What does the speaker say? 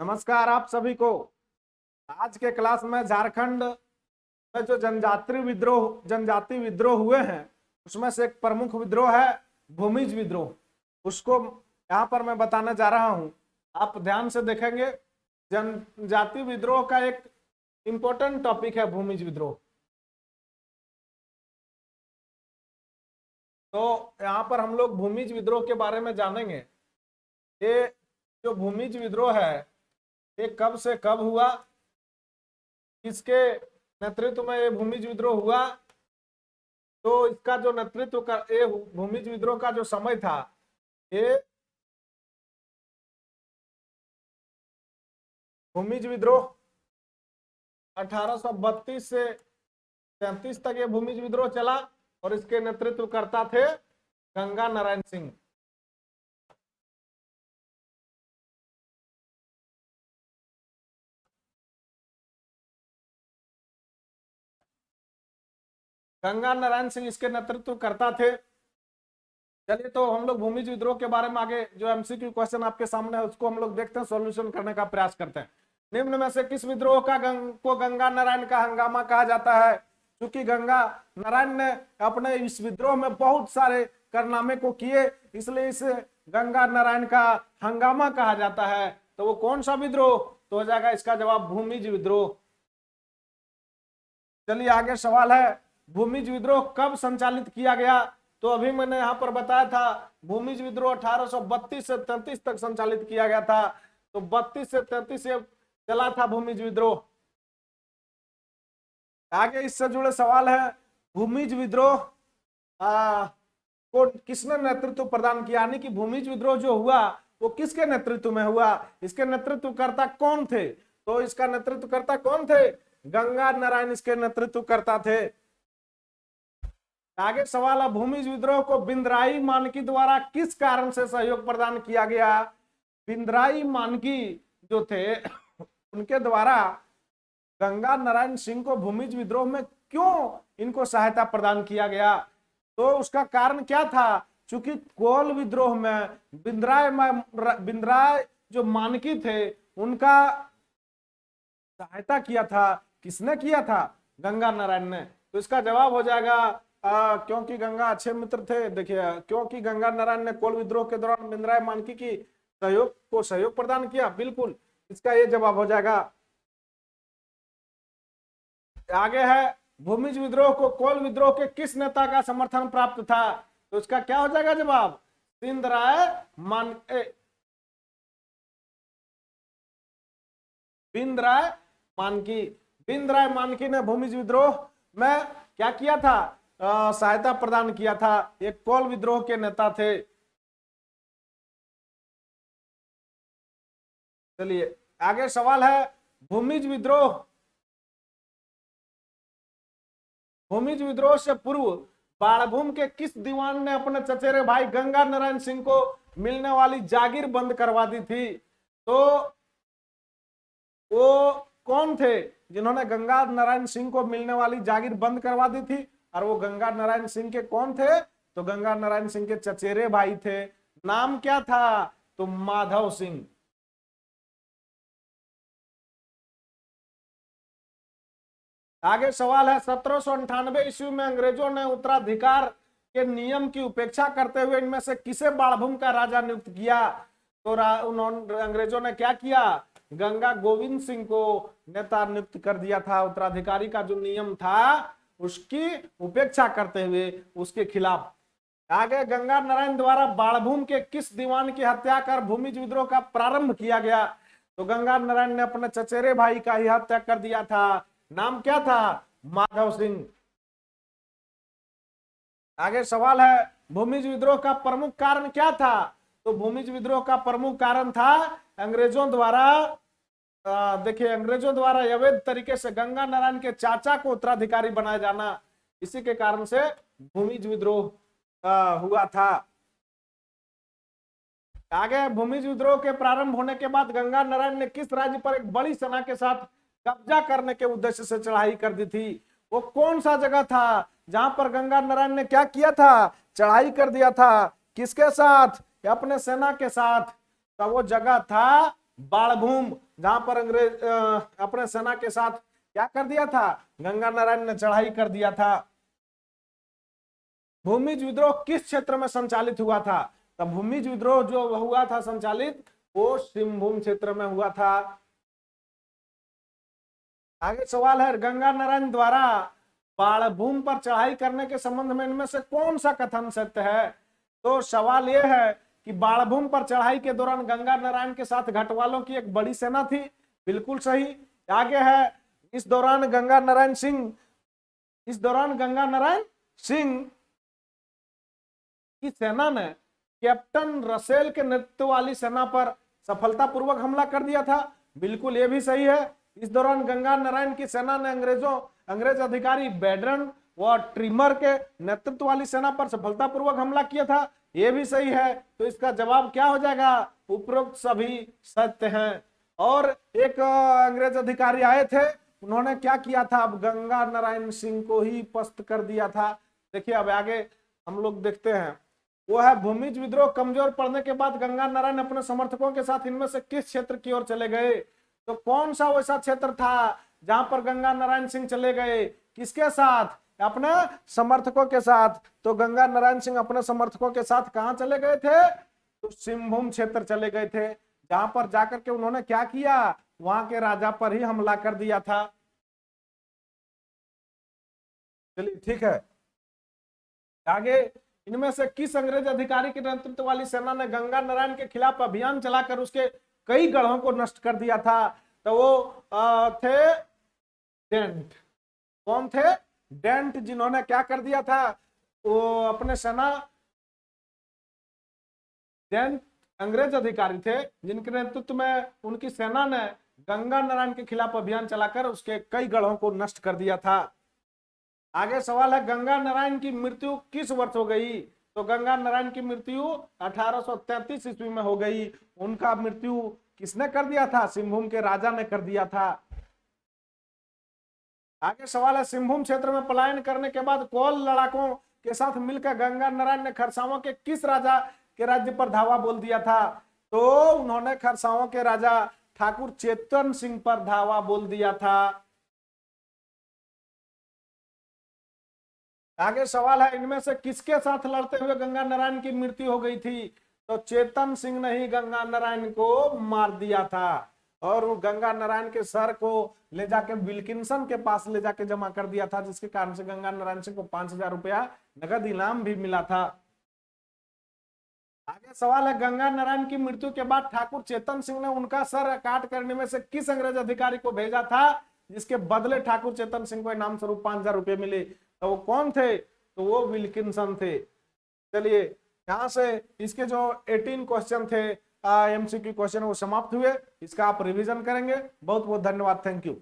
नमस्कार आप सभी को। आज के क्लास में झारखंड में जो जनजाति विद्रोह हुए हैं उसमें से एक प्रमुख विद्रोह है भूमिज विद्रोह। उसको यहाँ पर मैं बताने जा रहा हूँ। आप ध्यान से देखेंगे, जनजाति विद्रोह का एक इंपॉर्टेंट टॉपिक है भूमिज विद्रोह। तो यहाँ पर हम लोग भूमिज विद्रोह के बारे में जानेंगे। ये जो भूमिज विद्रोह है ये कब से कब हुआ, किसके नेतृत्व में ये भूमिज विद्रोह हुआ, तो इसका जो नेतृत्व का ये भूमिज विद्रोह का जो समय था ये भूमिज विद्रोह 1832 से 33 तक ये भूमिज विद्रोह चला और इसके नेतृत्व करता थे गंगा नारायण सिंह। गंगा नारायण सिंह इसके नेतृत्व करता थे। चलिए तो हम लोग भूमिज विद्रोह के बारे में आगे जो एमसीक्यू क्वेश्चन आपके सामने है उसको हम लोग देखते हैं, सॉल्यूशन करने का प्रयास करते हैं। निम्न में से किस विद्रोह को गंगा नारायण का हंगामा कहा जाता है? क्योंकि गंगा नारायण ने अपने इस विद्रोह में बहुत सारे कारनामे को किए, इसलिए इसे गंगा नारायण का हंगामा कहा जाता है। तो वो कौन सा विद्रोह? तो हो जाएगा इसका जवाब भूमिज विद्रोह। चलिए आगे सवाल है, भूमिज विद्रोह कब संचालित किया गया? तो अभी मैंने यहाँ पर बताया था भूमिज विद्रोह 1832 से 33 तक संचालित किया गया था। तो 32 से 33 से चला था भूमिज विद्रोह। आगे इससे जुड़े सवाल है, भूमिज विद्रोह को किसने नेतृत्व प्रदान किया, यानी कि भूमिज विद्रोह जो हुआ वो किसके नेतृत्व में हुआ, इसके नेतृत्वकर्ता कौन थे? तो इसका नेतृत्वकर्ता कौन थे? गंगा नारायण इसके नेतृत्वकर्ता थे। आगे सवाल है, भूमिज विद्रोह को बिंद्राई मानकी द्वारा किस कारण से सहयोग प्रदान किया गया? बिंद्राई मानकी जो थे उनके द्वारा गंगा नारायण सिंह को भूमिज विद्रोह में क्यों इनको सहायता प्रदान किया गया? तो उसका कारण क्या था? चूंकि कोल विद्रोह में बिंद्राय जो मानकी थे उनका सहायता किया था। किसने किया था? गंगा नारायण ने। तो इसका जवाब हो जाएगा क्योंकि गंगा अच्छे मित्र थे। देखिए, क्योंकि गंगा नारायण ने कोल विद्रोह के दौरान बिंद्राय मानकी की सहयोग प्रदान किया। बिल्कुल, इसका ये जवाब हो जाएगा। आगे है, भूमिज विद्रोह को कोल विद्रोह के किस नेता का समर्थन प्राप्त था? तो इसका क्या हो जाएगा जवाब? बिंद्राय मानकी ने भूमिज विद्रोह में क्या किया था? सहायता प्रदान किया था। एक कोल विद्रोह के नेता थे। चलिए आगे सवाल है, भूमिज विद्रोह से पूर्व बाणभूम के किस दीवान ने अपने चचेरे भाई गंगा नारायण सिंह को मिलने वाली जागीर बंद करवा दी थी? तो वो कौन थे जिन्होंने गंगा नारायण सिंह को मिलने वाली जागीर बंद करवा दी थी? और वो गंगा नारायण सिंह के कौन थे? तो गंगा नारायण सिंह के चचेरे भाई थे। नाम क्या था? तो माधव सिंह। आगे सवाल है, 1798 ईस्वी में अंग्रेजों ने उत्तराधिकार के नियम की उपेक्षा करते हुए इनमें से किसे बाणभूम का राजा नियुक्त किया? तो अंग्रेजों ने क्या किया? गंगा गोविंद सिंह को नेता नियुक्त कर दिया था। उत्तराधिकारी का जो नियम था उसकी उपेक्षा करते हुए उसके खिलाफ। आगे, गंगा नारायण द्वारा बाणभूम के किस दीवान की हत्या कर भूमिज विद्रोह का प्रारंभ किया गया? तो गंगा नारायण ने अपने चचेरे भाई का ही हत्या कर दिया था। नाम क्या था? माधव सिंह। आगे सवाल है, भूमिज विद्रोह का प्रमुख कारण क्या था? तो भूमिज विद्रोह का प्रमुख कारण था अंग्रेजों द्वारा देखिए, अंग्रेजों द्वारा अवैध तरीके से गंगा नारायण के चाचा को उत्तराधिकारी बनाया जाना। इसी के कारण से भूमिज विद्रोह हुआ था। आगे, भूमिज विद्रोह के प्रारंभ होने के बाद गंगा नारायण ने किस राज्य पर एक बड़ी सेना के साथ कब्जा करने के उद्देश्य से चढ़ाई कर दी थी? वो कौन सा जगह था जहां पर गंगा नारायण ने क्या किया था? चढ़ाई कर दिया था। किसके साथ? अपने सेना के साथ। तो वो जगह था बाणभूम। जहां पर अंग्रेज अपने सेना के साथ क्या कर दिया था, गंगा नारायण ने चढ़ाई कर दिया था। भूमिज विद्रोह किस क्षेत्र में संचालित हुआ था, तो भूमिज विद्रोह जो हुआ था संचालित, वो सिंहभूम क्षेत्र में हुआ था। आगे सवाल है, गंगा नारायण द्वारा बाणभूम पर चढ़ाई करने के संबंध में इनमें से कौन सा कथन सत्य है। तो सवाल यह है कि बाणभूम पर चढ़ाई के दौरान गंगा नारायण के साथ घटवालों की एक बड़ी सेना थी, बिल्कुल सही। आगे है, इस दौरान गंगा नारायण सिंह की सेना ने कैप्टन रसेल के नेतृत्व वाली सेना पर सफलतापूर्वक हमला कर दिया था, बिल्कुल ये भी सही है। इस दौरान गंगा नारायण की सेना ने अंग्रेज अधिकारी बेडरन व ट्रिमर के नेतृत्व वाली सेना पर सफलतापूर्वक हमला किया था, यह भी सही है। तो इसका जवाब क्या हो जाएगा, उपरोक्त सभी सत्य हैं। और एक अंग्रेज अधिकारी आए थे, उन्होंने क्या किया था, अब गंगा नारायण सिंह को ही पस्त कर दिया था। देखिए अब आगे हम लोग देखते हैं, वो है भूमिज विद्रोह कमजोर पड़ने के बाद गंगा नारायण अपने समर्थकों के साथ इनमें से किस क्षेत्र की ओर चले गए। तो कौन सा वैसा क्षेत्र था जहां पर गंगा नारायण सिंह चले गए, किसके साथ, अपने समर्थकों के साथ। तो गंगा नारायण सिंह अपने समर्थकों के साथ कहां चले गए थे, तो सिंहभूम क्षेत्र चले गए थे, जहां पर जाकर के उन्होंने क्या किया, वहां के राजा पर ही हमला कर दिया था। चलिए ठीक है। आगे, इनमें से किस अंग्रेज अधिकारी के नेतृत्व वाली सेना ने गंगा नारायण के खिलाफ अभियान चलाकर उसके कई गढ़ों को नष्ट कर दिया था। तो वो थे डेंट। कौन थे, डेंट, जिन्होंने क्या कर दिया था, वो अपने सेना, डेंट अंग्रेज अधिकारी थे जिनके नेतृत्व में उनकी सेना ने गंगा नारायण के खिलाफ अभियान चलाकर उसके कई गढ़ों को नष्ट कर दिया था। आगे सवाल है, गंगा नारायण की मृत्यु किस वर्ष हो गई। तो गंगा नारायण की मृत्यु 1833 ईस्वी में हो गई। उनका मृत्यु किसने कर दिया था, सिंहभूम के राजा ने कर दिया था। आगे सवाल है, सिंहभूम क्षेत्र में पलायन करने के बाद कोल लड़ाकों के साथ मिलकर गंगा नारायण ने खरसावां के किस राजा के राज्य पर धावा बोल दिया था। तो उन्होंने खरसावां के राजा ठाकुर चेतन सिंह पर धावा बोल दिया था। आगे सवाल है, इनमें से किसके साथ लड़ते हुए गंगा नारायण की मृत्यु हो गई थी। तो चेतन सिंह ने ही गंगा नारायण को मार दिया था और वो गंगा नारायण के सर को ले जाके विल्किंसन के पास ले जाके जमा कर दिया था, जिसके कारण से गंगा नारायण सिंह को 5,000 रुपया नगद इनाम भी मिला था। आगे सवाल है, गंगा नारायण की मृत्यु के बाद ठाकुर चेतन सिंह ने उनका सर काट करने में से किस अंग्रेज अधिकारी को भेजा था, जिसके बदले ठाकुर चेतन सिंह को इनाम स्वरूप 5,000 रुपये मिले। तो वो कौन थे, तो वो विल्किंसन थे। चलिए यहां से इसके जो 18 क्वेश्चन थे एमसीक्यू क्वेश्चन वो समाप्त हुए। इसका आप रिवीजन करेंगे। बहुत बहुत धन्यवाद, थैंक यू।